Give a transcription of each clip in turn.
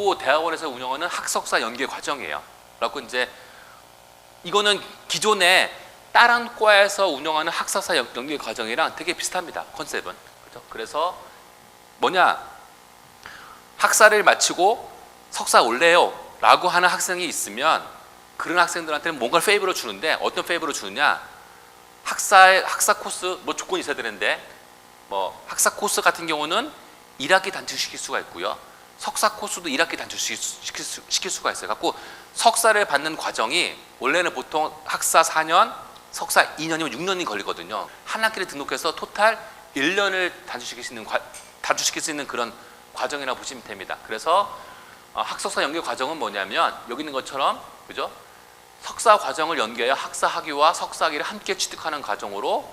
정보보호 대학원에서 운영하는 학석사 연계 과정이에요. 그래갖고 이제 이거는 기존에 다른 과에서 운영하는 학석사 연계 과정이랑 되게 비슷합니다. 컨셉은. 그죠? 그래서 뭐냐, 학사를 마치고 석사 올래요 라고 하는 학생이 있으면 그런 학생들한테는 뭔가 페이버를 주는데, 어떤 페이버를 주느냐, 학사 코스 뭐 조건이 있어야 되는데, 뭐 학사 코스 같은 경우는 1학기 단축시킬 수가 있고요, 석사 코스도 1학기 단축시킬 수가 있어요. 갖고 석사를 받는 과정이 원래는 보통 학사 4년, 석사 2년이면 6년이 걸리거든요. 한 학기를 등록해서 토탈 1년을 단축시킬 수 있는 그런 과정이라고 보시면 됩니다. 그래서 학석사 연계 과정은 뭐냐면 여기 있는 것처럼, 그죠? 석사 과정을 연계하여 학사 학위와 석사 학위를 함께 취득하는 과정으로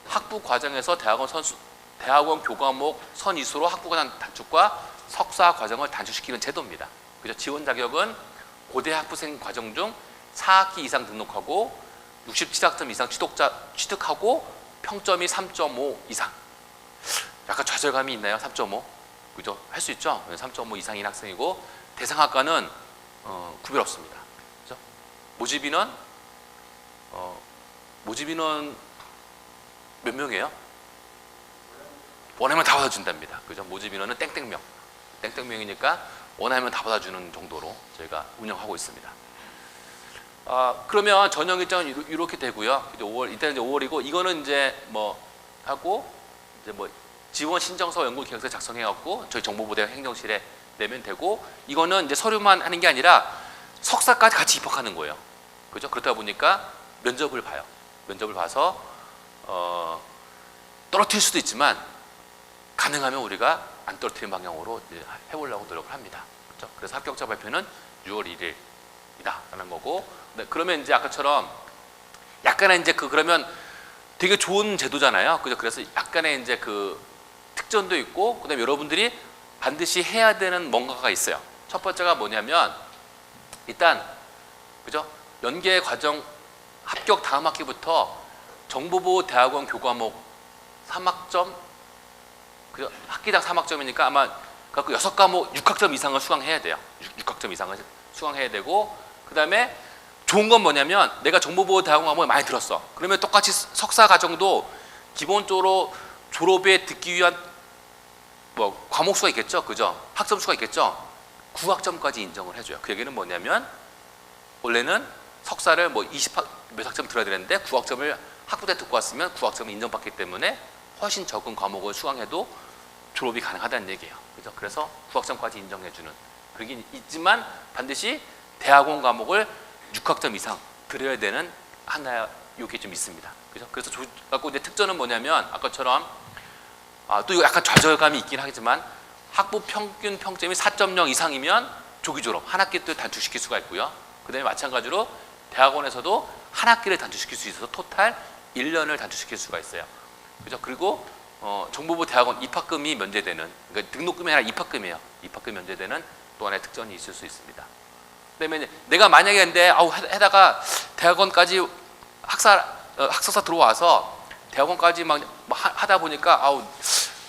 학부 과정에서 대학원 교과목 선이수로 학부 과정 단축과 석사 과정을 단축시키는 제도입니다. 그죠? 지원 자격은 고대 학부생 과정 중 4학기 이상 등록하고 67학점 이상 취득하고 평점이 3.5 이상. 약간 좌절감이 있나요? 3.5? 그죠? 할 수 있죠? 3.5 이상인 학생이고, 대상학과는 구별 없습니다. 그죠? 모집인원 몇 명이에요? 원하면 다 받아준답니다. 그죠? 모집인원은 땡땡명이니까 원하면 다 받아주는 정도로 저희가 운영하고 있습니다. 그러면 전형 일정은 이렇게 되고요. 이제 5월, 이때는 이제 5월이고, 이거는 이제 뭐 하고, 이제 뭐 지원 신청서 연구 계획서 작성해갖고 저희 정보부대 행정실에 내면 되고, 이거는 이제 서류만 하는 게 아니라 석사까지 같이 입학하는 거예요. 그죠? 그렇다 보니까 면접을 봐요. 면접을 봐서 떨어뜨릴 수도 있지만 가능하면 우리가 안 떨어뜨리는 방향으로 해보려고 노력을 합니다. 그렇죠? 그래서 합격자 발표는 6월 1일이다라는 거고, 네, 그러면 이제 아까처럼 약간의 이제 그러면 되게 좋은 제도잖아요. 그죠? 그래서 약간의 이제 그 특전도 있고, 그다음에 여러분들이 반드시 해야 되는 뭔가가 있어요. 첫 번째가 뭐냐면, 일단 그죠? 연계 과정 합격 다음 학기부터 정보보호 대학원 교과목 3학점, 그죠? 학기당 3학점이니까 아마 그 6과목 6학점 이상을 수강해야 돼요. 6학점 이상을 수강해야 되고, 그다음에 좋은 건 뭐냐면, 내가 정보보호 대학원 과목을 많이 들었어. 그러면 똑같이 석사 과정도 기본적으로 졸업에 듣기 위한 뭐 과목 수가 있겠죠, 그죠? 학점 수가 있겠죠. 9학점까지 인정을 해줘요. 그 얘기는 뭐냐면, 원래는 석사를 뭐 20몇 학점 들어야 되는데 9학점을 학부 때 듣고 왔으면 9학점을 인정받기 때문에 훨씬 적은 과목을 수강해도 졸업이 가능하다는 얘기예요. 그죠? 그래서 9학점까지 인정해주는 그게 있지만, 반드시 대학원 과목을 6학점 이상 들어야 되는 하나의 요게 좀 있습니다. 그죠? 그래서 갖고 이제 특전은 뭐냐면, 아까처럼 또 약간 좌절감이 있긴 하지만 학부 평균 평점이 4.0 이상이면 조기 졸업, 한 학기 또 단축시킬 수가 있고요. 그다음에 마찬가지로 대학원에서도 한 학기를 단축시킬 수 있어서 토탈 1년을 단축시킬 수가 있어요. 그죠? 그리고 정보부 대학원 입학금이 면제되는, 그러니까 등록금이 아니라 입학금이에요. 입학금 면제되는 또 하나의 특전이 있을 수 있습니다. 그다음에 내가 만약에 근데 해다가 대학원까지 학석사 들어와서 대학원까지 막 하다 보니까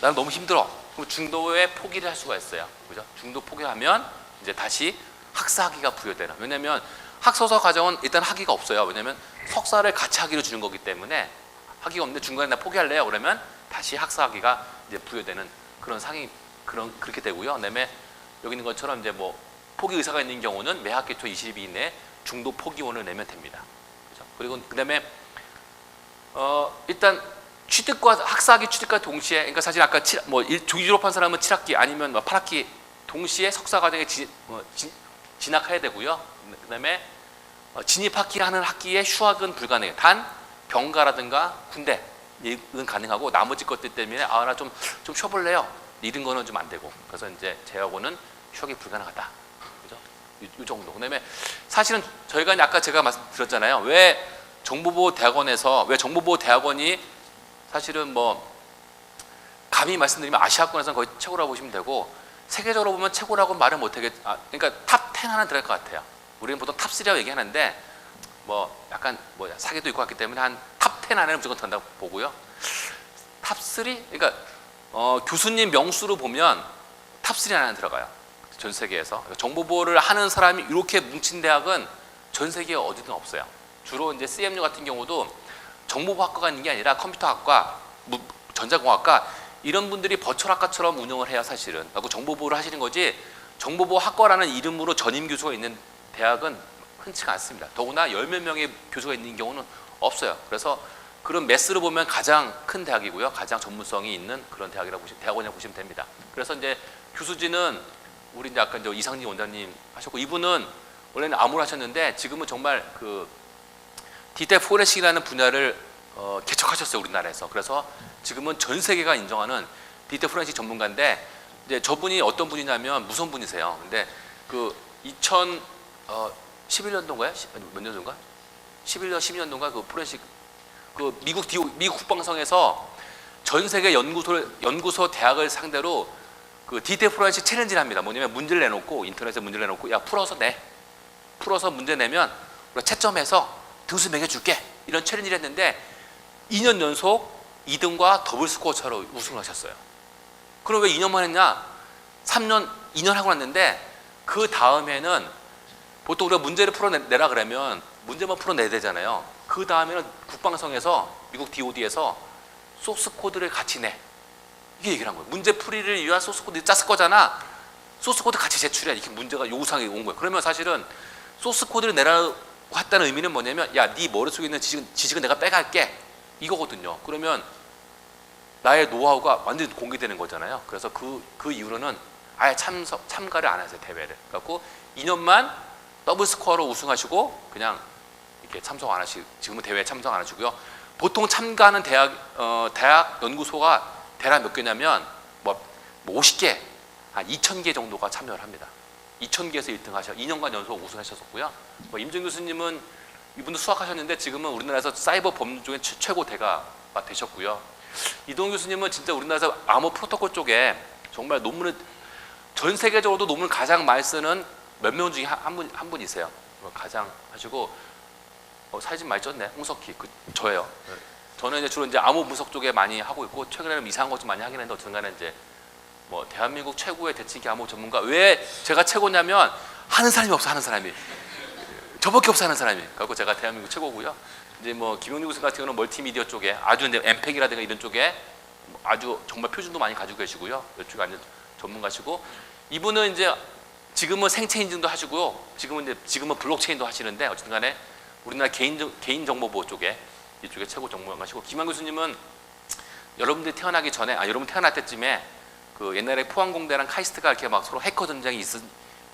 나는 너무 힘들어. 그럼 중도에 포기를 할 수가 있어요. 그죠? 중도 포기하면 이제 다시 학사 학위가 부여되는. 왜냐면 학서서 과정은 일단 학위가 없어요. 왜냐면 석사를 같이 학위로 주는 거기 때문에 학위가 없는데 중간에 나 포기할래요. 그러면 다시 학사 학위가 이제 부여되는 그런 상이 그렇게 되고요. 그다음에 여기 있는 것처럼 이제 뭐 포기 의사가 있는 경우는 매 학기 초 20일 이내에 중도 포기원을 내면 됩니다. 그죠? 그리고 그다음에 일단 취득과 학사학위 취득과 동시에, 그러니까 사실 아까 조기 졸업한 사람은 7학기 아니면 8학기 동시에 석사 과정에 진학해야 되고요. 그다음에 진입학기라는 학기에 휴학은 불가능해요. 단 병가라든가 군대는 가능하고, 나머지 것들 때문에 나 좀 쉬어볼래요, 이런 거는 좀 안 되고, 그래서 이제 재학원은 휴학이 불가능하다. 그죠? 이 정도. 그다음에 사실은 저희가 아까 제가 말씀드렸잖아요. 왜 정보보호 대학원이 사실은 뭐 감히 말씀드리면 아시아권에서는 거의 최고라고 보시면 되고, 세계적으로 보면 최고라고 말은 못하겠. 그러니까 탑 10 하나 들어갈 것 같아요. 우리는 보통 탑 3라고 얘기하는데 뭐 약간 뭐 사기도 있고 하기 때문에 한 탑 10 안에는 무조건 든다고 보고요. 탑 3? 그러니까 교수님 명수로 보면 탑 3 안에 들어가요. 전 세계에서. 정보보호를 하는 사람이 이렇게 뭉친 대학은 전 세계에 어디든 없어요. 주로 이제 CMU 같은 경우도 정보보학과가 있는 게 아니라 컴퓨터학과, 전자공학과 이런 분들이 버추얼학과처럼 운영을 해요, 사실은. 그리고 정보보호를 하시는 거지, 정보보호학과라는 이름으로 전임 교수가 있는 대학은 흔치가 않습니다. 더구나 10몇 명의 교수가 있는 경우는 없어요. 그래서 그런 매스로 보면 가장 큰 대학이고요. 가장 전문성이 있는 그런 대학원이라고 보시면 됩니다. 그래서 이제 교수진은 우리 이제 아까 이제 이상진 원장님 하셨고, 이분은 원래는 암호를 하셨는데 지금은 정말 그 디테 포렌식이라는 분야를 개척하셨어요, 우리나라에서. 그래서 지금은 전 세계가 인정하는 디테 포렌식 전문가인데, 이제 저분이 어떤 분이냐면 무서운 분이세요. 근데 그 2011년도인가요? 몇 년도인가? 11년, 12년도인가 그 포렌식 그 미국 국방성에서 전 세계 연구소 대학을 상대로 그 디테 포렌식 챌린지를 합니다. 뭐냐면 문제를 내놓고, 인터넷에 문제를 내놓고, 야 풀어서 문제 내면 우리가 채점해서 등수 매겨줄게, 이런 챌린지를 했는데 2년 연속 2등과 더블 스코어 차로 우승을 하셨어요. 그럼 왜 2년만 했냐? 2년 하고 났는데 그 다음에는 보통 우리가 문제를 풀어내라 그러면 문제만 풀어내야 되잖아요. 그 다음에는 국방성에서, 미국 DOD에서 소스 코드를 같이 내, 이게 얘기를 한 거예요. 문제 풀이를 위한 소스 코드 짰을 거잖아, 소스 코드 같이 제출해, 이렇게 문제가 요구사항이 온 거예요. 그러면 사실은 소스 코드를 내라고 했다는 의미는 뭐냐면, 야, 네 머릿속에 있는 지식은 내가 빼갈게, 이거거든요. 그러면 나의 노하우가 완전히 공개되는 거잖아요. 그래서 그 이후로는 아예 참가를 안 하세요, 대회를. 그래갖고 2년만 더블 스코어로 우승하시고 그냥 이렇게 참석 안 하시고, 지금은 대회에 참석 안 하시고요. 보통 참가하는 대학 연구소가 대략 몇 개냐면 뭐 50개, 한 2,000개 정도가 참여를 합니다. 2,000개에서 1등 하셔. 2년간 연속 우승하셨었고요. 뭐 임정 교수님은 이분도 수학하셨는데 지금은 우리나라에서 사이버 법률 중에 최고 대가가 되셨고요. 이동 교수님은 진짜 우리나라에서 암호 프로토콜 쪽에 정말 논문을, 전 세계적으로도 논문을 가장 많이 쓰는 몇 명 중에 한 분이세요. 가장 하시고, 사진 많이 쪘네. 홍석희, 저예요. 저는 이제 주로 이제 암호 분석 쪽에 많이 하고 있고, 최근에는 이상한 것 좀 많이 하긴 했는데, 어쨌든 간에 이제 뭐 대한민국 최고의 대칭기 암호 전문가. 왜 제가 최고냐면 하는 사람이 없어, 하는 사람이. 저밖에 없어, 하는 사람이. 그래서 제가 대한민국 최고고요. 이제 뭐 김용준 교수 같은 경우는 멀티미디어 쪽에 아주 이제 엠팩이라든가 이런 쪽에 아주 정말 표준도 많이 가지고 계시고요. 이쪽에 완전 전문가시고, 이분은 이제 지금은 생체 인증도 하시고요. 지금은 블록체인도 하시는데, 어쨌든 간에 우리나라 개인 정보보호 쪽에 이쪽에 최고 전문가시고, 김한 교수님은 여러분들이 태어나기 전에, 여러분 태어날 때쯤에 그 옛날에 포항공대랑 카이스트가 이렇게 막 서로 해커 전쟁이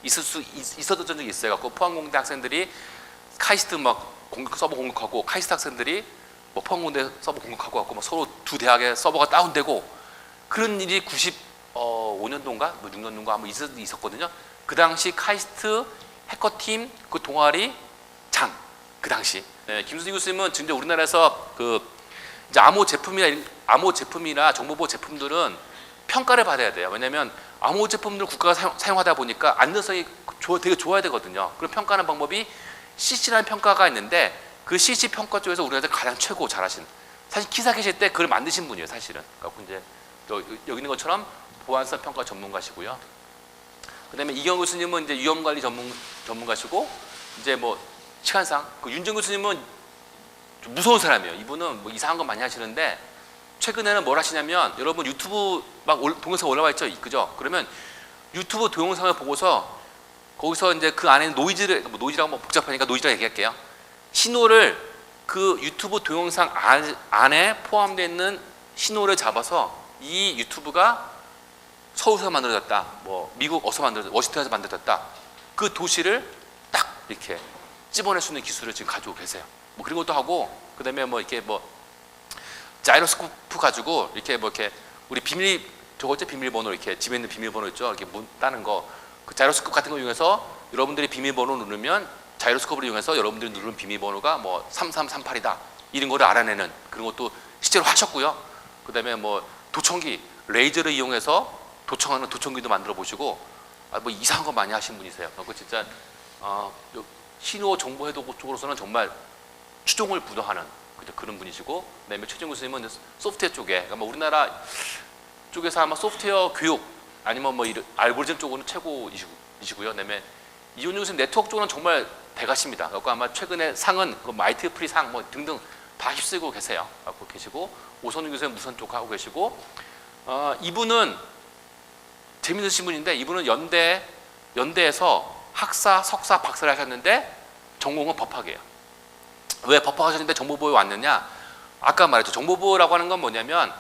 있었던 적이 있어요. 갖고 포항공대 학생들이 카이스트 막 서버 공격하고, 카이스트 학생들이 뭐 포항공대 서버 공격하고 갖고 막 서로 두 대학의 서버가 다운되고, 그런 일이 95년도인가 뭐 6년도인가 한번 있었거든요. 그 당시 카이스트 해커팀 그 동아리 장, 그 당시. 네, 김수진 교수님은 진짜 우리나라에서 그 이제 암호 제품이나 정보보호 제품들은 평가를 받아야 돼요. 왜냐하면 암호 제품들 국가가 사용하다 보니까 안전성이 되게 좋아야 되거든요. 그런 평가하는 방법이 CC라는 평가가 있는데, 그 CC 평가 쪽에서 우리나라에서 가장 최고 잘하신, 사실 기사 계실 때 그걸 만드신 분이에요, 사실은. 그래서 이제 여기 있는 것처럼 보안성 평가 전문가시고요. 그다음에 이경 교수님은 이제 위험관리 전문가시고, 이제 뭐 시간상 그 윤정 교수님은 좀 무서운 사람이에요. 이분은 뭐 이상한 거 많이 하시는데, 최근에는 뭘 하시냐면, 여러분 유튜브 막 동영상 올라와 있죠, 그죠? 그러면 유튜브 동영상을 보고서 거기서 이제 그 안에 노이즈라고 뭐 복잡하니까 노이즈라고 얘기할게요. 신호를 그 유튜브 동영상 안에 포함되어 있는 신호를 잡아서 이 유튜브가 서울에서 만들어졌다, 뭐 미국 워싱턴에서 만들어졌다, 그 도시를 딱 이렇게 찝어낼 수 있는 기술을 지금 가지고 계세요. 뭐 그런 것도 하고, 그다음에 뭐 이렇게 뭐 자이로스코프 가지고 이렇게 뭐 이렇게 우리 비밀번호, 이렇게 집에 있는 비밀번호 있죠, 이렇게 문 따는 거, 그 자이로스코프 같은 거 이용해서 여러분들이 비밀번호 누르면 자이로스코프를 이용해서 여러분들이 누르는 비밀번호가 뭐 3338이다, 이런 거를 알아내는 그런 것도 실제로 하셨고요. 그다음에 뭐 도청기, 레이저를 이용해서 도청하는 도청기도 만들어 보시고, 뭐 이상한 거 많이 하신 분이세요. 그리고 진짜 신호 정보 해독 쪽으로서는 정말 추종을 부도하는 그런 분이시고, 그다음에 최정 교수님은 소프트웨어 쪽에, 그러니까 우리나라 쪽에서 아마 소프트웨어 교육 아니면 뭐 알고리즘 쪽으로는 최고이시고요. 그다음에 이윤중 선생님 네트워크 쪽으로는 정말 대가십니다. 그래서 아마 최근에 상은 그 마이트 프리 상 뭐 등등 다 휩쓸고 계세요. 갖고 계시고 오선우 교수님 무선 쪽 하고 계시고 이분은 재밌으신 분인데 이분은 연대에서 학사, 석사, 박사를 하셨는데 전공은 법학이에요. 왜 법학하셨는데 정보부에 왔느냐? 아까 말했죠. 정보부라고 하는 건 뭐냐면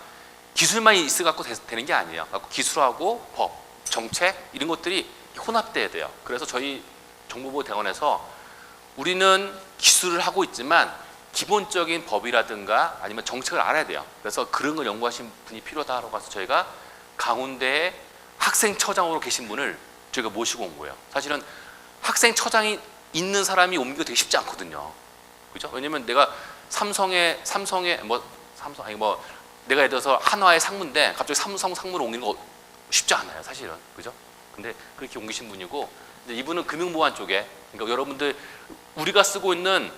기술만 있어 갖고 되는 게 아니에요. 기술하고 법, 정책 이런 것들이 혼합돼야 돼요. 그래서 저희 정보부 대원에서 우리는 기술을 하고 있지만 기본적인 법이라든가 아니면 정책을 알아야 돼요. 그래서 그런 걸 연구하신 분이 필요하다고 해서 저희가 강원대에 학생처장으로 계신 분을 저희가 모시고 온 거예요. 사실은 학생처장이 있는 사람이 옮기기가 되게 쉽지 않거든요. 그죠? 왜냐면 내가 삼성의 내가 예를 들어서 한화의 상무인데 갑자기 삼성 상무로 옮기는 거 쉽지 않아요, 사실은. 그죠? 근데 그렇게 옮기신 분이고 이분은 금융보안 쪽에 그러니까 여러분들 우리가 쓰고 있는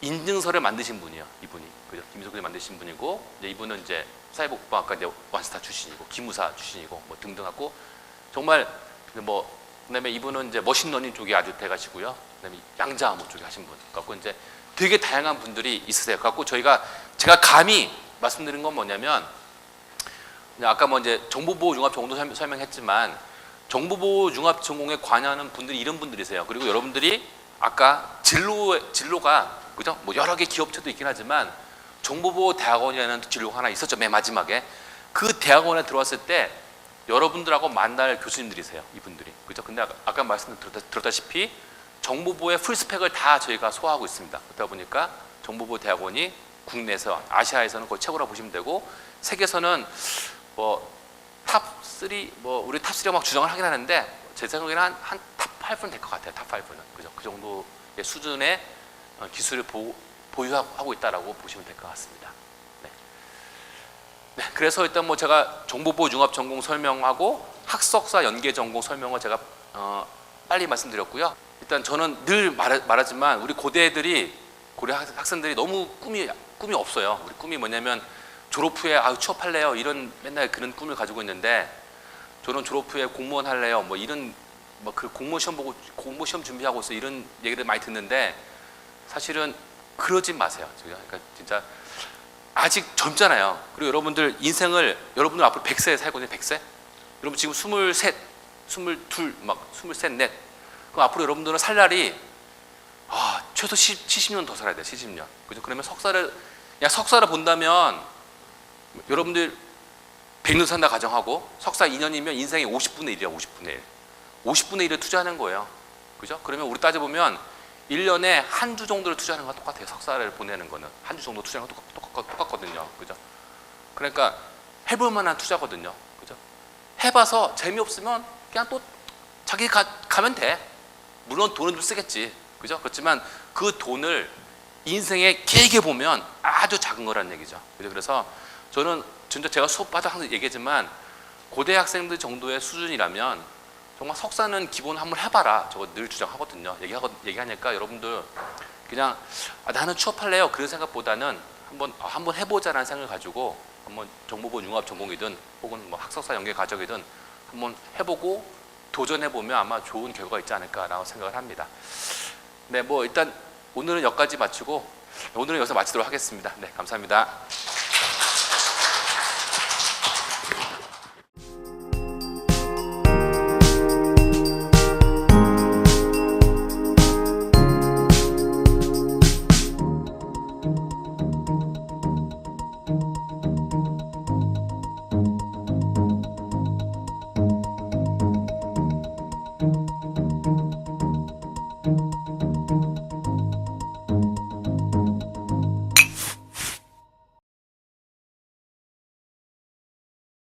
인증서를 만드신 분이에요, 이분이. 그죠? 김석근이 만드신 분이고 이분은 이제 사이버국방학과 이제 완스타 출신이고 기무사 출신이고 뭐 등등 하고 정말 그다음에 이분은 이제 머신러닝 쪽이 아주 대가시고요. 그다음에 양자암호 쪽에 하신 분. 갖고 이제 되게 다양한 분들이 있으세요. 갖고 제가 감히 말씀드린 건 뭐냐면 아까 뭐 이제 정보보호 융합 전공도 설명했지만 정보보호 융합 전공에 관여하는 분들이 이런 분들이세요. 그리고 여러분들이 아까 진로가 그죠? 뭐 여러 개 기업체도 있긴 하지만 정보보호 대학원이라는 진로가 하나 있었죠. 맨 마지막에 그 대학원에 들어왔을 때 여러분들하고 만날 교수님들이세요. 이분들이. 그죠? 근데 아까 말씀드렸다시피 정보보호의 풀스펙을 다 저희가 소화하고 있습니다. 그러다 보니까 정보보호 대학원이 국내에서 아시아에서는 거의 최고라고 보시면 되고 세계에서는 뭐 탑3 우리 탑3가 막 주장을 하긴 하는데 제 생각에는 한 탑 8는 될 것 같아요. 탑 5는. 그죠? 그 정도의 수준의 기술을 보유하고 있다라고 보시면 될 것 같습니다. 네, 그래서 일단 뭐 제가 정보보호 융합 전공 설명하고 학석사 연계 전공 설명을 제가 빨리 말씀드렸고요. 일단 저는 늘 말하지만 우리 고대 학생들이 너무 꿈이 없어요. 우리 꿈이 뭐냐면 졸업 후에 취업할래요 이런 맨날 그런 꿈을 가지고 있는데 저는 졸업 후에 공무원 할래요 뭐 이런 그 공무원 시험 준비하고 있어 이런 얘기를 많이 듣는데 사실은 그러지 마세요. 그러니까 진짜 아직 젊잖아요. 그리고 여러분들 앞으로 100세 살거든요. 100세. 여러분 지금 23, 22, 23, 넷. 그럼 앞으로 여러분들은 살 날이 최소 70년 더 살아야 돼요. 70년. 그죠? 그러면 석사를 본다면 여러분들 100년 산다 가정하고 석사 2년이면 인생의 50분의 1이야. 50분의 1. 50분의 1을 투자하는 거예요. 그죠? 그러면 우리 따져보면 1년에 한 주 정도를 투자하는 거랑 똑같아요. 석사를 보내는 거는 한 주 정도 투자하는 거 똑같거든요. 그죠? 그러니까 해볼 만한 투자거든요. 그죠? 해봐서 재미없으면 그냥 또 자기 가면 돼. 물론 돈은 좀 쓰겠지. 그죠? 그렇지만 그 돈을 인생에 길게 보면 아주 작은 거라는 얘기죠. 그죠? 그래서 저는 진짜 제가 수업하다 항상 얘기했지만 고대 학생들 정도의 수준이라면 정말 석사는 기본 한번 해봐라. 저거 늘 주장하거든요. 얘기하니까 여러분들 그냥 나는 취업할래요. 그런 생각보다는 한번 해보자라는 생각을 가지고 한번 정보보호 융합 전공이든 혹은 뭐 학석사 연계 과정이든 한번 해보고 도전해보면 아마 좋은 결과가 있지 않을까라고 생각을 합니다. 네, 뭐 일단 오늘은 여기까지 마치고 오늘은 여기서 마치도록 하겠습니다. 네, 감사합니다.